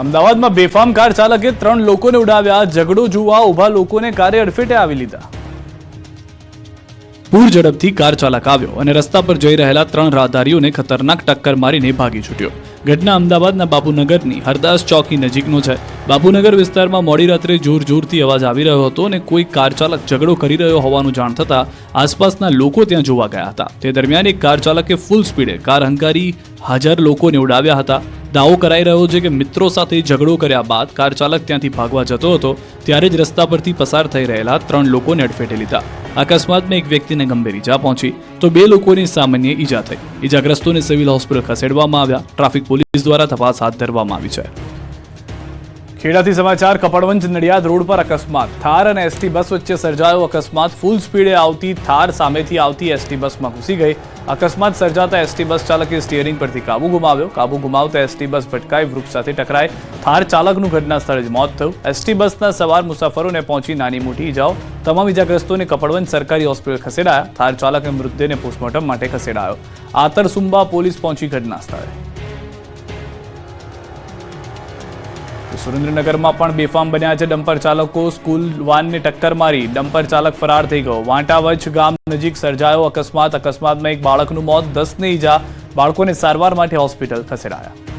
અમદાવાદમાં બેફામ કાર ચાલકે 3 લોકોને ઉડાવ્યા. ઝઘડો જોવા ઉભા લોકોને કારે અડફેટે આવી લીધા. પૂર ઝડપથી કાર ચાલક આવ્યો અને રસ્તા પર જઈ રહેલા 3 રાહદારીઓને ખતરનાક ટક્કર મારીને ભાગી છૂટ્યો. ઘટના અમદાવાદના બાપુનગરની હરદાસ ચોકી નજીકનો છે. બાપુનગર વિસ્તારમાં મોડી રાત્રે જોરથી અવાજ આવી રહ્યો હતો અને કોઈ કાર ચાલક ઝઘડો કરી રહ્યો હોવાનું જાણ થતાં આસપાસના લોકો ત્યાં જોવા ગયા હતા. તે દરમિયાન એક કાર ચાલકે ફૂલ સ્પીડે કાર હંકારી હાજર લોકોને ઉડાવ્યા હતા. દાવો કરાઈ રહ્યો છે કે મિત્રો સાથે ઝઘડો કર્યા બાદ કાર ચાલક ત્યાંથી ભાગવા જતો હતો ત્યારે જ રસ્તા પરથી પસાર થઈ રહેલા 3 લોકોને અડફેટે લીધા. અકસ્માતમાં એક વ્યક્તિને ગંભીર ઈજા પહોંચી તો 2 લોકોને સામાન્ય ઈજા થઈ. ઈજાગ્રસ્તોને સિવિલ હોસ્પિટલ ખસેડવામાં આવ્યા. ટ્રાફિક પોલીસ દ્વારા તપાસ હાથ ધરવામાં આવી છે. ખેડાથી સમાચાર. કપડવંજ નડિયાદ રોડ પર અકસ્માત. થાર અને એસટી બસ વચ્ચે સર્જાયો અકસ્માત. ફૂલ સ્પીડે આવતી થાર સામેથી આવતી એસટી બસમાં ઘૂસી ગઈ. અકસ્માત સર્જાતા એસટી બસ ચાલકે સ્ટીયરિંગ પરથી કાબુ ગુમાવ્યો. કાબુ ગુમાવતા એસટી બસ ભટકાઈ વૃક્ષ સાથે ટકરાઈ. થાર ચાલકનું ઘટના સ્થળે જ મોત થયું. એસટી બસના સવાર મુસાફરોને પહોંચી નાની મોટી ઈજાઓ. તમામ ઈજાગ્રસ્તોને કપડવંજ સરકારી હોસ્પિટલ ખસેડાયા. થાર ચાલકે મૃતદેહને પોસ્ટમોર્ટમ માટે ખસેડાયો. આતરસુંબા પોલીસ પહોંચી ઘટના સ્થળે. સુરેન્દ્રનગરમાં પણ બેફામ બન્યા છે ડમ્પર ચાલકો. સ્કૂલ વાનને ટક્કર મારી ડમ્પર ચાલક ફરાર થઈ ગયો. વાંટાવચ ગામ નજીક સર્જાયો અકસ્માત. અકસ્માતમાં એક બાળકનું મોત, 10ને ઈજા. બાળકોને સારવાર માટે હોસ્પિટલ ખસેડાયા.